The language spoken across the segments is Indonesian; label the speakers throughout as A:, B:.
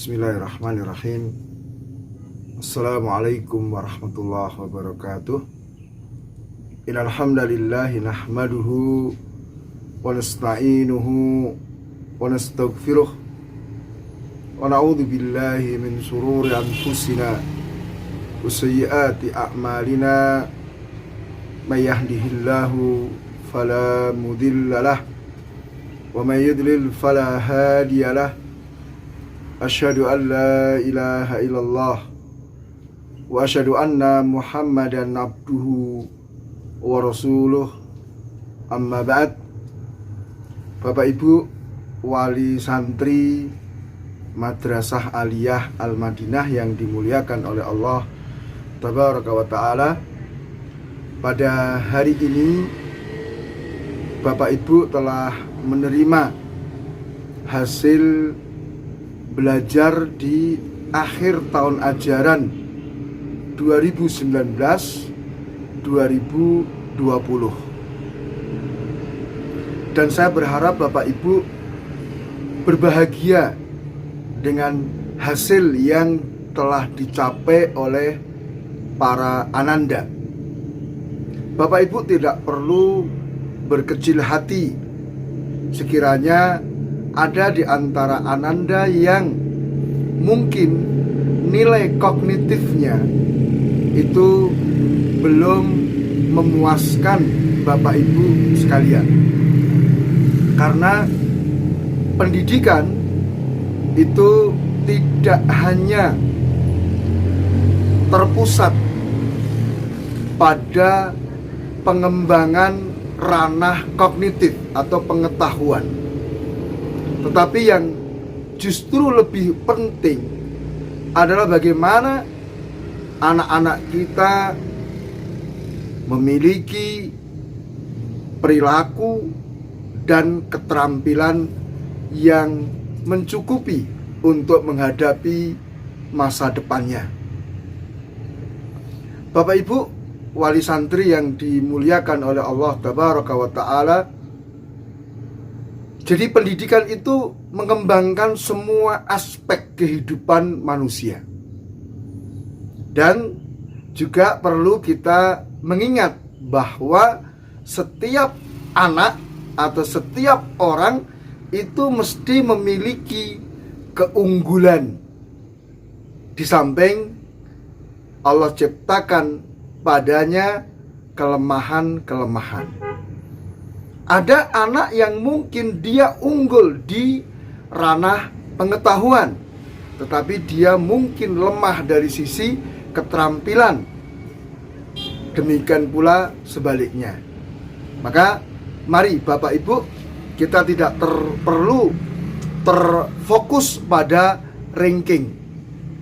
A: Bismillahirrahmanirrahim. Assalamualaikum warahmatullahi wabarakatuh. Innal hamdalillah nahmaduhu wa nasta'inuhu wa nastaghfiruh wa na'udzu billahi min shururi anfusina wa sayyiati a'malina. May yahdihillahu fala mudilla lahu wa may yudlil fala hadiya lahu. Asyhadu an la ilaha illallah wa asyhadu anna Muhammadan abduhu wa rasuluh. Amma ba'd. Bapak Ibu wali santri Madrasah Aliyah Al-Madinah yang dimuliakan oleh Allah Tabaraka wa ta'ala, pada hari ini Bapak Ibu telah menerima hasil belajar di akhir tahun ajaran 2019-2020. Dan saya berharap Bapak Ibu berbahagia dengan hasil yang telah dicapai oleh para ananda. Bapak Ibu tidak perlu berkecil hati sekiranya ada di antara ananda yang mungkin nilai kognitifnya itu belum memuaskan Bapak Ibu sekalian. Karena pendidikan itu tidak hanya terpusat pada pengembangan ranah kognitif atau pengetahuan, tetapi yang justru lebih penting adalah bagaimana anak-anak kita memiliki perilaku dan keterampilan yang mencukupi untuk menghadapi masa depannya. Bapak Ibu wali santri yang dimuliakan oleh Allah Tabaraka wa ta'ala, jadi pendidikan itu mengembangkan semua aspek kehidupan manusia. Dan juga perlu kita mengingat bahwa setiap anak atau setiap orang itu mesti memiliki keunggulan. Di samping Allah ciptakan padanya kelemahan-kelemahan. Ada anak yang mungkin dia unggul di ranah pengetahuan, tetapi dia mungkin lemah dari sisi keterampilan. Demikian pula sebaliknya. Maka mari Bapak Ibu, kita tidak perlu terfokus pada ranking,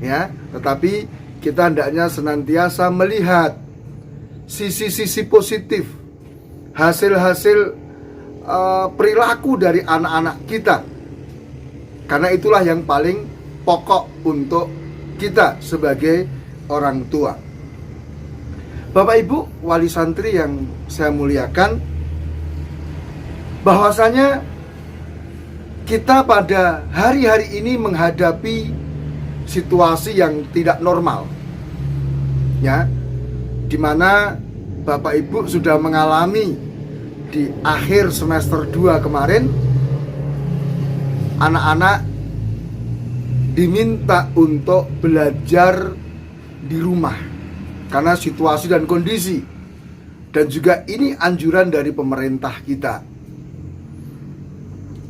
A: ya, tetapi kita hendaknya senantiasa melihat sisi-sisi positif, hasil-hasil perilaku dari anak-anak kita, karena itulah yang paling pokok untuk kita sebagai orang tua. Bapak Ibu wali santri yang saya muliakan, bahwasanya kita pada hari-hari ini menghadapi situasi yang tidak normal, ya, dimana Bapak Ibu sudah mengalami di akhir semester 2 kemarin, anak-anak diminta untuk belajar di rumah karena situasi dan kondisi. Dan juga ini anjuran dari pemerintah kita.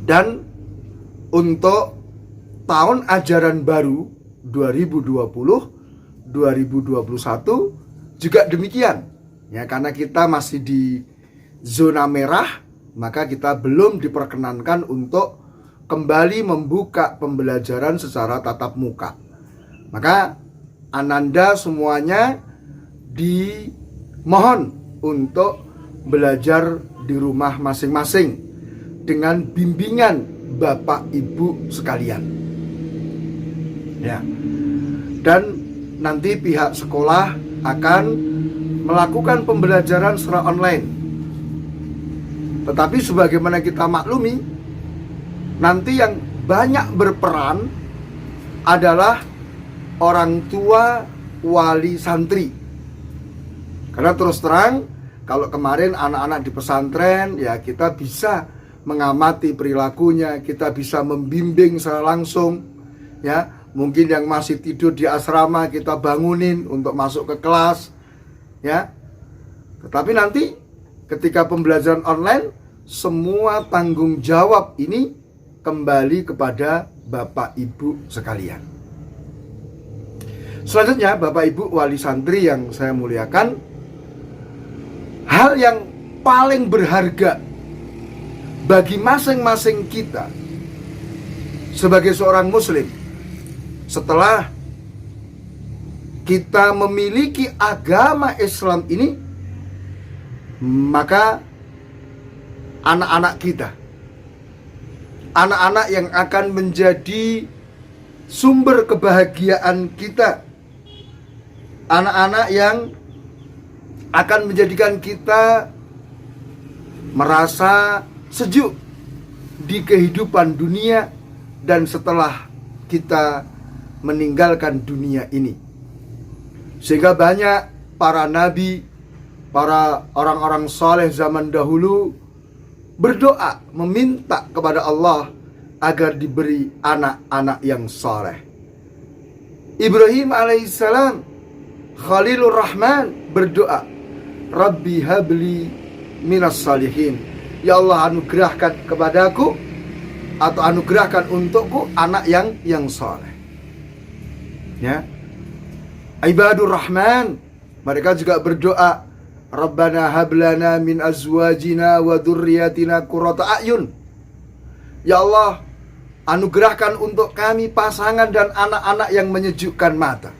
A: Dan untuk tahun ajaran baru 2020-2021 juga demikian. Ya, karena kita masih di zona merah, maka kita belum diperkenankan untuk kembali membuka pembelajaran secara tatap muka. Maka ananda semuanya dimohon untuk belajar di rumah masing-masing dengan bimbingan Bapak Ibu sekalian, ya. Dan nanti pihak sekolah akan melakukan pembelajaran secara online. Tetapi sebagaimana kita maklumi, nanti yang banyak berperan adalah orang tua wali santri. Karena terus terang, kalau kemarin anak-anak di pesantren, ya kita bisa mengamati perilakunya, kita bisa membimbing secara langsung, ya. Mungkin yang masih tidur di asrama kita bangunin untuk masuk ke kelas, ya. Tetapi nanti ketika pembelajaran online, semua tanggung jawab ini kembali kepada Bapak Ibu sekalian. Selanjutnya, Bapak Ibu wali santri yang saya muliakan, hal yang paling berharga bagi masing-masing kita sebagai seorang muslim setelah kita memiliki agama Islam ini, maka anak-anak kita, anak-anak yang akan menjadi sumber kebahagiaan kita, anak-anak yang akan menjadikan kita merasa sejuk di kehidupan dunia dan setelah kita meninggalkan dunia ini. Sehingga banyak para nabi, para orang-orang saleh zaman dahulu berdoa meminta kepada Allah agar diberi anak-anak yang saleh. Ibrahim alaihissalam, Khalilur Rahman, berdoa, Rabbi habli minas salihin. Ya Allah, anugerahkan kepadaku atau anugerahkan untukku anak yang saleh. Ya. Ibadur Rahman, mereka juga berdoa, Rabbana hablana min azwajina wa dzurriyyatina qurrata a'yun. Ya Allah, anugerahkan untuk kami pasangan dan anak-anak yang menyejukkan mata.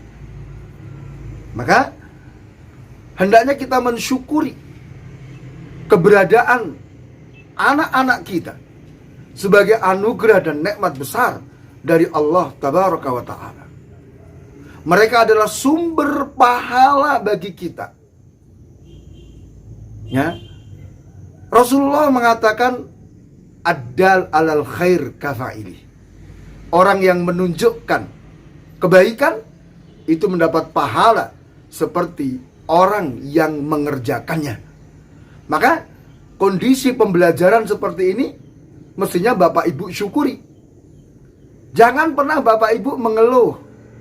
A: Maka hendaknya kita mensyukuri keberadaan anak-anak kita sebagai anugerah dan nikmat besar dari Allah Tabaraka wa Ta'ala. Mereka adalah sumber pahala bagi kita. Ya. Rasulullah mengatakan ad-dal alal khair kafa'ili. Orang yang menunjukkan kebaikan itu mendapat pahala seperti orang yang mengerjakannya. Maka kondisi pembelajaran seperti ini mestinya Bapak Ibu syukuri. Jangan pernah Bapak Ibu mengeluh,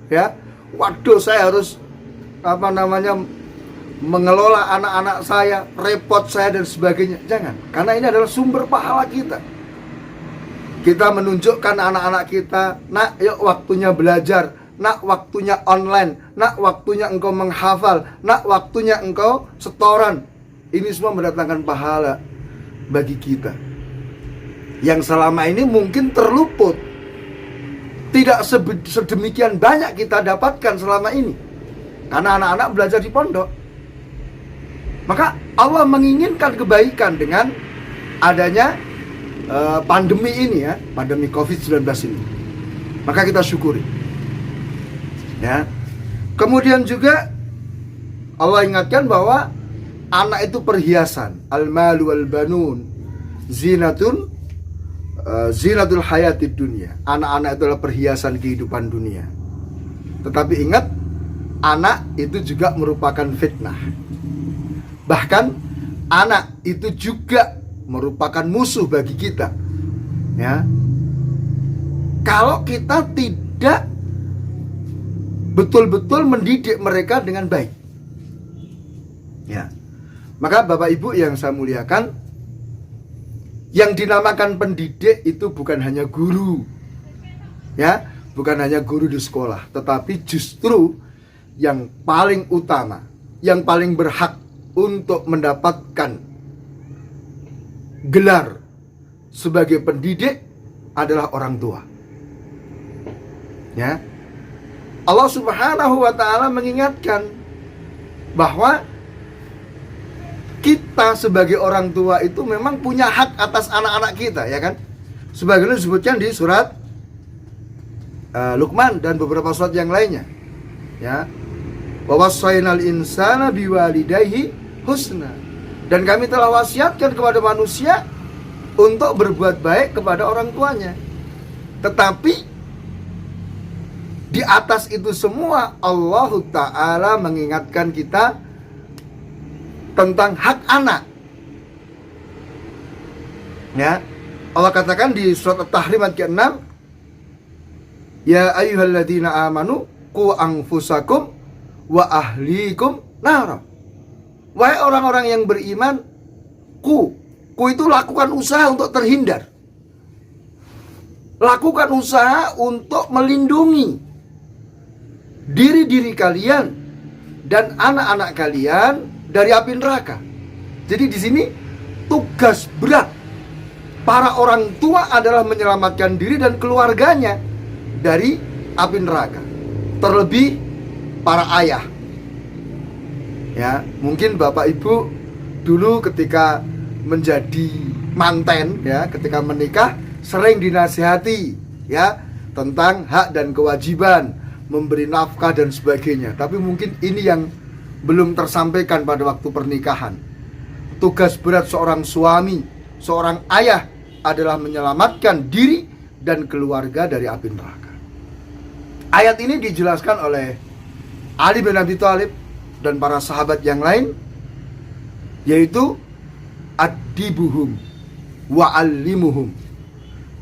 A: ya. Waduh, saya harus mengelola anak-anak saya, repot saya dan sebagainya. Jangan, karena ini adalah sumber pahala kita. Kita menunjukkan anak-anak kita, nak, yuk waktunya belajar, nak, waktunya online, nak, waktunya engkau menghafal, nak, waktunya engkau setoran. Ini semua mendatangkan pahala bagi kita yang selama ini mungkin terluput, tidak sedemikian banyak kita dapatkan selama ini karena anak-anak belajar di pondok. Maka Allah menginginkan kebaikan dengan adanya pandemi ini, ya, pandemi COVID-19 ini. Maka kita syukuri, ya. Kemudian juga Allah ingatkan bahwa anak itu perhiasan, al-malu wal banun zinatul hayatid dunia. Anak-anak itu adalah perhiasan kehidupan dunia. Tetapi ingat, anak itu juga merupakan fitnah. Bahkan anak itu juga merupakan musuh bagi kita, ya. Kalau kita tidak betul-betul mendidik mereka dengan baik, ya. Maka Bapak Ibu yang saya muliakan, yang dinamakan pendidik itu bukan hanya guru, ya, bukan hanya guru di sekolah, tetapi justru yang paling utama, yang paling berhak untuk mendapatkan gelar sebagai pendidik adalah orang tua, ya. Allah Subhanahu wa Ta'ala mengingatkan bahwa kita sebagai orang tua itu memang punya hak atas anak-anak kita, ya kan? Sebagaimana disebutkan di surat Luqman dan beberapa surat yang lainnya, ya. Wa wassaynal insana biwalidayhi husna. Dan kami telah wasiatkan kepada manusia untuk berbuat baik kepada orang tuanya. Tetapi Di atas itu semua Allah Ta'ala mengingatkan kita tentang hak anak. Ya, Allah katakan di surat At-Tahrim ayat ke-6, ya ayyuhalladzina amanu qu anfusakum wa ahlikum nara. Wahai orang-orang yang beriman, ku itu lakukan usaha untuk terhindar. Lakukan usaha untuk melindungi diri-diri kalian dan anak-anak kalian dari api neraka. Jadi di sini tugas berat para orang tua adalah menyelamatkan diri dan keluarganya dari api neraka. Terlebih para ayah. Ya, mungkin Bapak Ibu dulu ketika menjadi manten, ya, ketika menikah sering dinasihati, ya, tentang hak dan kewajiban, memberi nafkah dan sebagainya. Tapi mungkin ini yang belum tersampaikan pada waktu pernikahan. Tugas berat seorang suami, seorang ayah adalah menyelamatkan diri dan keluarga dari api neraka. Ayat ini dijelaskan oleh Ali bin Abi Thalib dan para sahabat yang lain, yaitu adibuhum wa'allimuhum,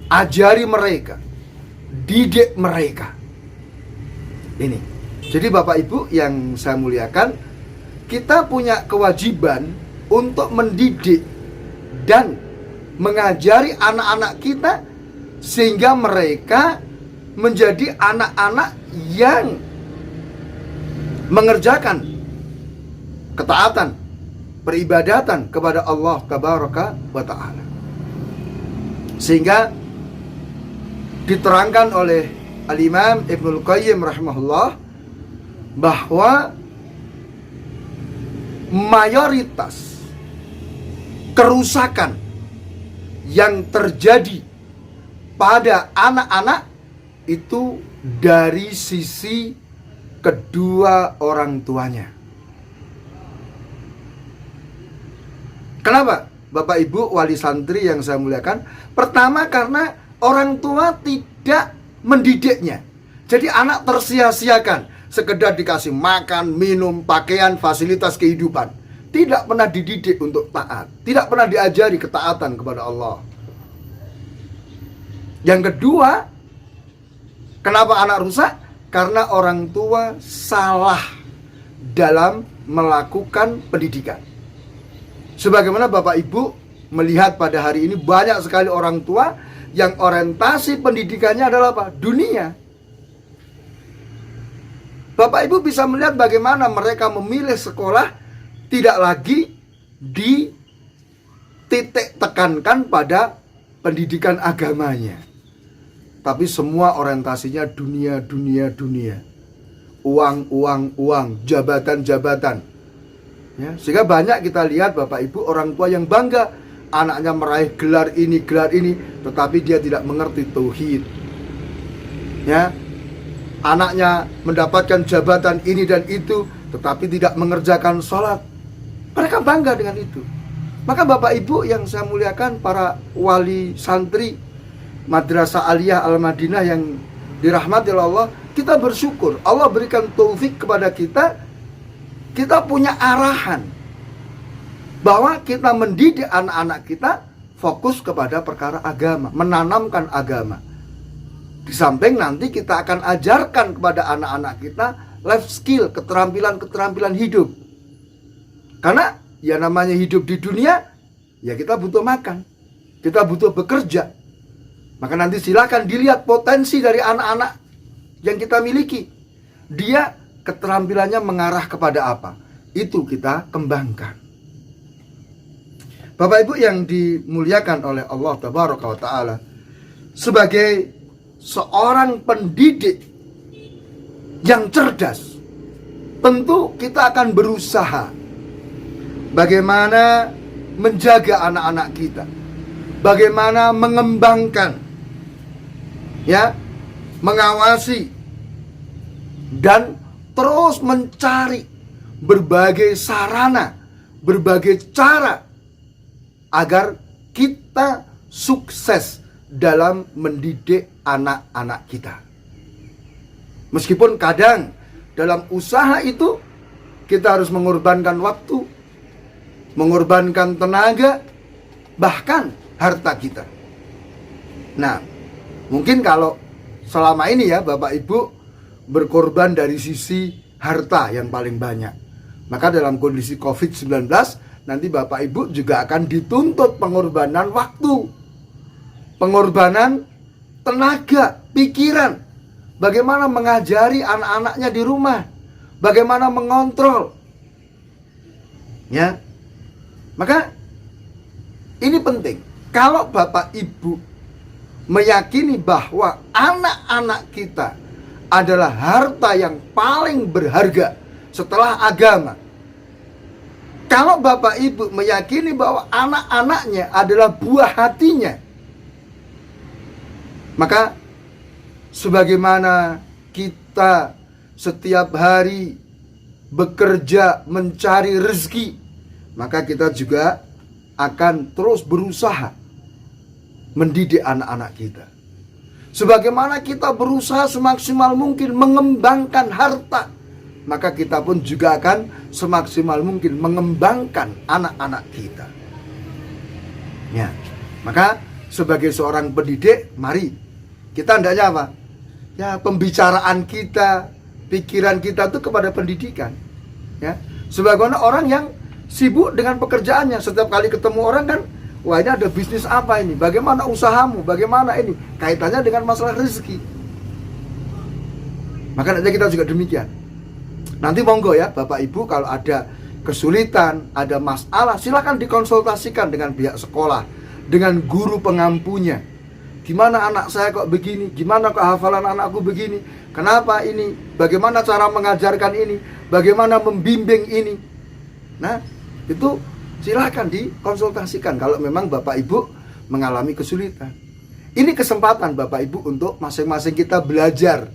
A: ajari mereka, didik mereka. Ini. Jadi Bapak Ibu yang saya muliakan, kita punya kewajiban untuk mendidik dan mengajari anak-anak kita sehingga mereka menjadi anak-anak yang mengerjakan ketaatan, peribadatan kepada Allah Tabaraka wa Ta'ala. Sehingga diterangkan oleh Al-Imam Ibnul Qayyim rahimahullah bahwa mayoritas kerusakan yang terjadi pada anak-anak itu dari sisi kedua orang tuanya. Kenapa? Bapak Ibu wali santri yang saya muliakan, pertama karena orang tua tidak mendidiknya. Jadi anak tersia-siakan, sekedar dikasih makan, minum, pakaian, fasilitas kehidupan. Tidak pernah dididik untuk taat, tidak pernah diajari ketaatan kepada Allah. Yang kedua, kenapa anak rusak? Karena orang tua salah dalam melakukan pendidikan. Sebagaimana Bapak Ibu melihat pada hari ini banyak sekali orang tua yang orientasi pendidikannya adalah apa? Dunia. Bapak Ibu bisa melihat bagaimana mereka memilih sekolah tidak lagi dititik tekankan pada pendidikan agamanya, tapi semua orientasinya dunia. Uang, jabatan. Ya, sehingga banyak kita lihat Bapak Ibu orang tua yang bangga anaknya meraih gelar ini, tetapi dia tidak mengerti tauhid. Ya, anaknya mendapatkan jabatan ini dan itu, tetapi tidak mengerjakan sholat. Mereka bangga dengan itu. Maka Bapak Ibu yang saya muliakan, para wali santri Madrasah Aliyah Al-Madinah yang dirahmati oleh Allah, kita bersyukur Allah berikan taufik kepada kita. Kita punya arahan bahwa kita mendidik anak-anak kita fokus kepada perkara agama, menanamkan agama. Di samping nanti kita akan ajarkan kepada anak-anak kita life skill, keterampilan hidup. Karena ya namanya hidup di dunia, ya kita butuh makan, kita butuh bekerja. Maka nanti silakan dilihat potensi dari anak-anak yang kita miliki. Dia keterampilannya mengarah kepada apa? Itu kita kembangkan. Bapak Ibu yang dimuliakan oleh Allah Tabaraka wa Ta'ala, sebagai seorang pendidik yang cerdas, tentu kita akan berusaha bagaimana menjaga anak-anak kita, bagaimana mengembangkan, ya, mengawasi dan terus mencari berbagai sarana, berbagai cara agar kita sukses dalam mendidik anak-anak kita. Meskipun kadang dalam usaha itu kita harus mengorbankan waktu, mengorbankan tenaga, bahkan harta kita. Nah, mungkin kalau selama ini ya Bapak Ibu berkorban dari sisi harta yang paling banyak, maka dalam kondisi COVID-19 nanti Bapak Ibu juga akan dituntut pengorbanan waktu, pengorbanan tenaga, pikiran. Bagaimana mengajari anak-anaknya di rumah, bagaimana mengontrol. Ya. Maka ini penting. Kalau Bapak Ibu meyakini bahwa anak-anak kita adalah harta yang paling berharga setelah agama. Kalau Bapak Ibu meyakini bahwa anak-anaknya adalah buah hatinya, maka sebagaimana kita setiap hari bekerja mencari rezeki, maka kita juga akan terus berusaha mendidik anak-anak kita. Sebagaimana kita berusaha semaksimal mungkin mengembangkan harta, maka kita pun juga akan semaksimal mungkin mengembangkan anak-anak kita. Ya, maka sebagai seorang pendidik, mari kita hendaknya apa? Ya, pembicaraan kita, pikiran kita itu kepada pendidikan. Ya, sebagaimana orang yang sibuk dengan pekerjaannya, setiap kali ketemu orang kan, wah ini ada bisnis apa ini? Bagaimana usahamu? Bagaimana ini? Kaitannya dengan masalah rezeki. Maka nanti kita juga demikian. Nanti monggo ya Bapak Ibu, kalau ada kesulitan, ada masalah, silakan dikonsultasikan dengan pihak sekolah, dengan guru pengampunya. Gimana anak saya kok begini? Gimana kok hafalan anakku begini? Kenapa ini? Bagaimana cara mengajarkan ini? Bagaimana membimbing ini? Nah, itu silakan dikonsultasikan kalau memang Bapak Ibu mengalami kesulitan. Ini kesempatan Bapak Ibu untuk masing-masing kita belajar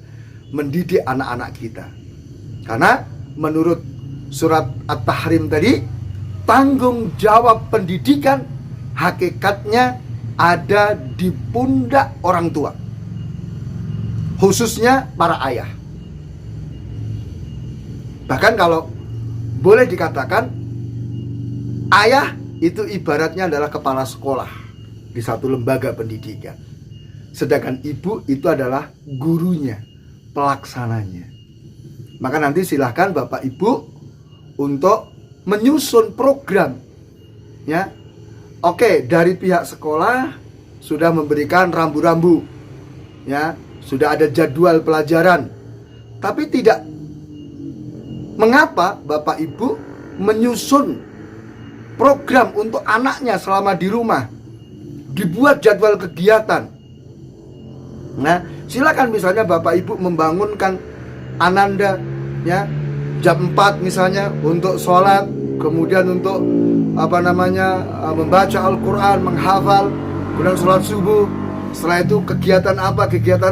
A: mendidik anak-anak kita. Karena menurut surat At-Tahrim tadi, tanggung jawab pendidikan hakikatnya ada di pundak orang tua, khususnya para ayah. Bahkan kalau boleh dikatakan, ayah itu ibaratnya adalah kepala sekolah di satu lembaga pendidikan, sedangkan ibu itu adalah gurunya, pelaksananya. Maka nanti silahkan Bapak Ibu untuk menyusun program, ya. Oke, dari pihak sekolah sudah memberikan rambu-rambu, ya, sudah ada jadwal pelajaran. Tapi tidak mengapa Bapak Ibu menyusun program untuk anaknya selama di rumah, dibuat jadwal kegiatan. Nah, silakan misalnya Bapak Ibu membangunkan Ananda, ya, jam 4 misalnya untuk sholat, kemudian untuk membaca Al-Quran, menghafal, kemudian sholat subuh. Setelah itu kegiatan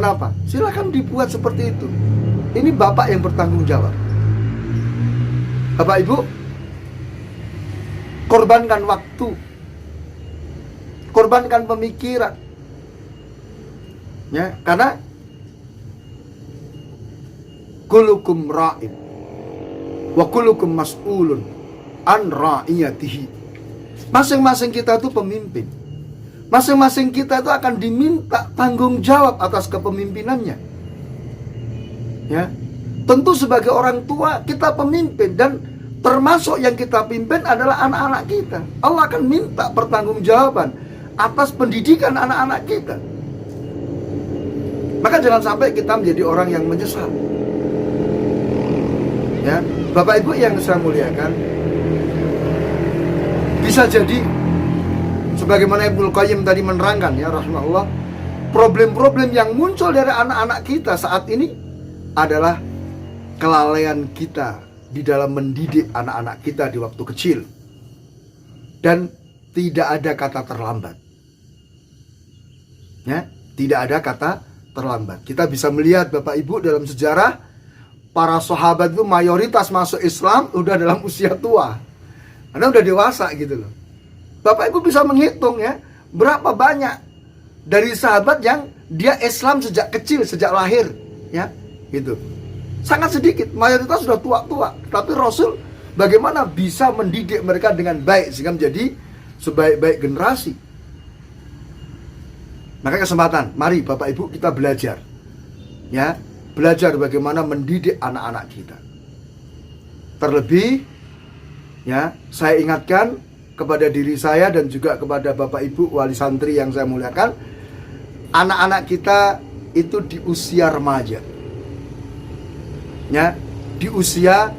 A: apa, silakan dibuat seperti itu. Ini Bapak yang bertanggung jawab. Bapak Ibu, korbankan waktu, korbankan pemikiran, ya, karena kullukum ra'in wa kullukum mas'ulun an ra'iyatihi. Masing-masing kita itu pemimpin. Masing-masing kita itu akan diminta tanggung jawab atas kepemimpinannya. Ya. Tentu sebagai orang tua kita pemimpin, dan termasuk yang kita pimpin adalah anak-anak kita. Allah akan minta pertanggungjawaban atas pendidikan anak-anak kita. Maka jangan sampai kita menjadi orang yang menyesal. Ya, Bapak Ibu yang saya muliakan, bisa jadi sebagaimana Ibnu Qayyim tadi menerangkan, ya rahimahullah, problem-problem yang muncul dari anak-anak kita saat ini adalah kelalaian kita di dalam mendidik anak-anak kita di waktu kecil. Dan tidak ada kata terlambat. Ya, tidak ada kata terlambat. Kita bisa melihat Bapak Ibu dalam sejarah, para sahabat itu mayoritas masuk Islam udah dalam usia tua, karena udah dewasa gitu loh. Bapak Ibu bisa menghitung ya, berapa banyak dari sahabat yang dia Islam sejak kecil, sejak lahir, ya. Gitu. Sangat sedikit, mayoritas sudah tua-tua. Tapi Rasul bagaimana bisa mendidik mereka dengan baik sehingga menjadi sebaik-baik generasi. Maka kesempatan, mari Bapak Ibu kita belajar. Ya, belajar bagaimana mendidik anak-anak kita. Terlebih ya, saya ingatkan kepada diri saya dan juga kepada Bapak Ibu wali santri yang saya muliakan, anak-anak kita itu di usia remaja. Ya, di usia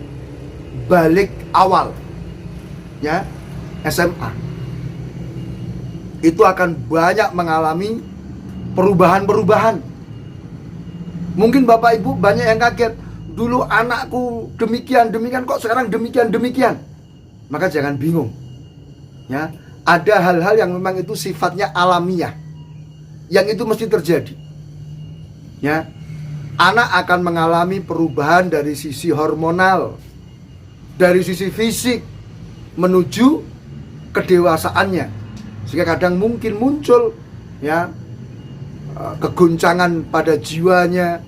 A: balik awal. Ya, SMA. Itu akan banyak mengalami perubahan-perubahan. Mungkin Bapak Ibu banyak yang kaget, dulu anakku demikian kok sekarang demikian. Maka jangan bingung. Ya, ada hal-hal yang memang itu sifatnya alamiah. Yang itu mesti terjadi. Ya. Anak akan mengalami perubahan dari sisi hormonal, dari sisi fisik menuju kedewasaannya. Sehingga kadang mungkin muncul ya kegoncangan pada jiwanya,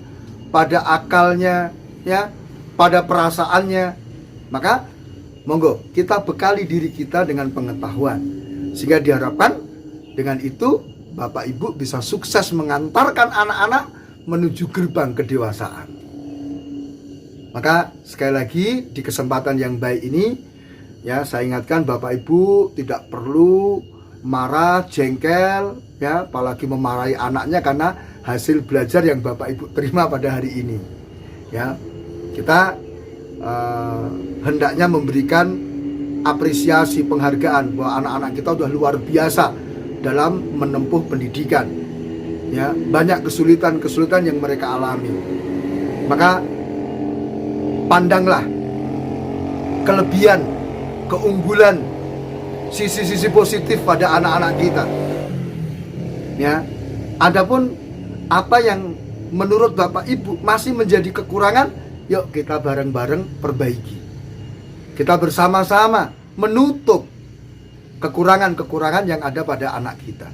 A: pada akalnya, ya, pada perasaannya. Maka monggo kita bekali diri kita dengan pengetahuan, sehingga diharapkan dengan itu Bapak Ibu bisa sukses mengantarkan anak-anak menuju gerbang kedewasaan. Maka sekali lagi di kesempatan yang baik ini ya, saya ingatkan Bapak Ibu tidak perlu marah, jengkel ya, apalagi memarahi anaknya karena hasil belajar yang Bapak Ibu terima pada hari ini. Ya, kita hendaknya memberikan apresiasi, penghargaan bahwa anak-anak kita sudah luar biasa dalam menempuh pendidikan. Ya, banyak kesulitan-kesulitan yang mereka alami. Maka pandanglah kelebihan, keunggulan, sisi-sisi positif pada anak-anak kita. Ya, adapun apa yang menurut Bapak Ibu masih menjadi kekurangan, yuk kita bareng-bareng perbaiki. Kita bersama-sama menutup kekurangan-kekurangan yang ada pada anak kita.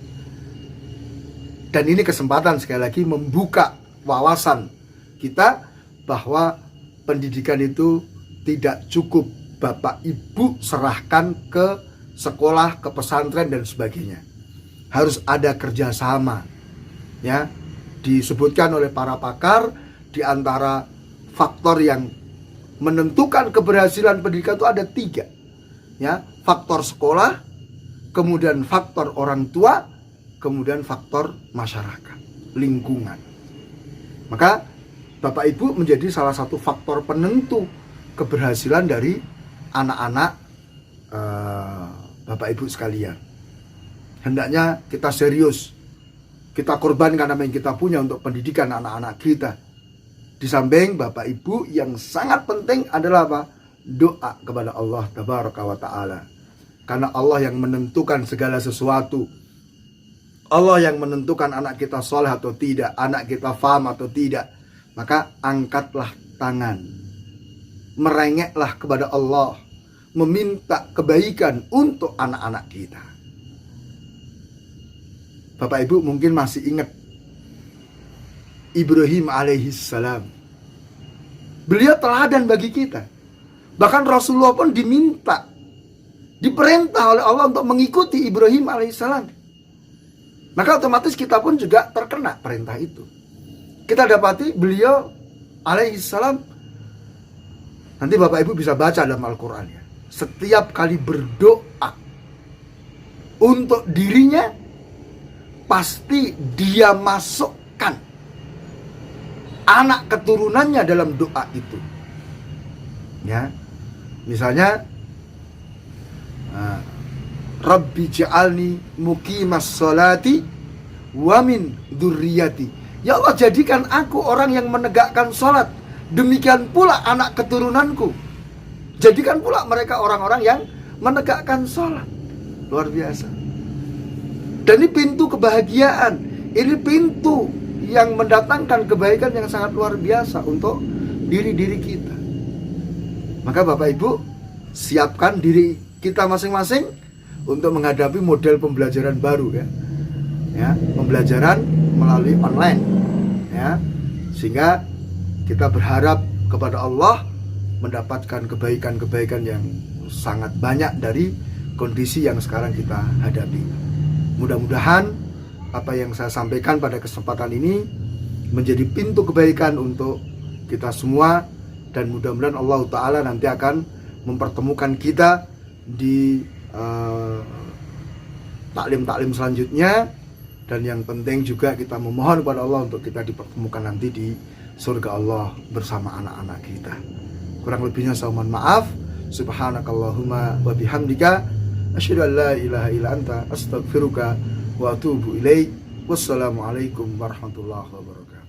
A: Dan ini kesempatan sekali lagi membuka wawasan kita bahwa pendidikan itu tidak cukup Bapak Ibu serahkan ke sekolah, ke pesantren dan sebagainya. Harus ada kerjasama. Ya, disebutkan oleh para pakar di antara faktor yang menentukan keberhasilan pendidikan itu ada 3. Ya, faktor sekolah, kemudian faktor orang tua, kemudian faktor masyarakat, lingkungan. Maka Bapak Ibu menjadi salah satu faktor penentu keberhasilan dari anak-anak Bapak Ibu sekalian. Hendaknya kita serius, kita korbankan apa yang kita punya untuk pendidikan anak-anak kita. Di samping Bapak Ibu yang sangat penting adalah apa? Doa kepada Allah Tabaraka wa Ta'ala. Karena Allah yang menentukan segala sesuatu. Allah yang menentukan anak kita soleh atau tidak, anak kita faham atau tidak. Maka angkatlah tangan, merengeklah kepada Allah, meminta kebaikan untuk anak-anak kita. Bapak Ibu mungkin masih ingat Ibrahim alaihissalam. Beliau teladan bagi kita. Bahkan Rasulullah pun diperintah oleh Allah untuk mengikuti Ibrahim alaihissalam. Maka otomatis kita pun juga terkena perintah itu. Kita dapati beliau alaihissalam, nanti Bapak Ibu bisa baca dalam Al-Quran ya, setiap kali berdoa untuk dirinya, pasti dia masukkan anak keturunannya dalam doa itu. Ya, misalnya Rabbi ja'alni muqimas sholati wa min dzurriyyati. Ya Allah, jadikan aku orang yang menegakkan sholat, demikian pula anak keturunanku. Jadikan pula mereka orang-orang yang menegakkan sholat. Luar biasa. Dan ini pintu kebahagiaan, ini pintu yang mendatangkan kebaikan yang sangat luar biasa untuk diri-diri kita. Maka Bapak Ibu, siapkan diri kita masing-masing untuk menghadapi model pembelajaran baru ya. Ya, pembelajaran melalui online ya. Sehingga kita berharap kepada Allah mendapatkan kebaikan-kebaikan yang sangat banyak dari kondisi yang sekarang kita hadapi. Mudah-mudahan apa yang saya sampaikan pada kesempatan ini menjadi pintu kebaikan untuk kita semua, dan mudah-mudahan Allah Ta'ala nanti akan mempertemukan kita di taklim-taklim selanjutnya. Dan yang penting juga kita memohon kepada Allah untuk kita dipertemukan nanti di surga Allah bersama anak-anak kita. Kurang lebihnya saya mohon maaf. Subhanakallahumma wa bihamdika asyhadu an la ilaha illa anta astaghfiruka wa atubu ilaik. Wassalamualaikum warahmatullahi wabarakatuh.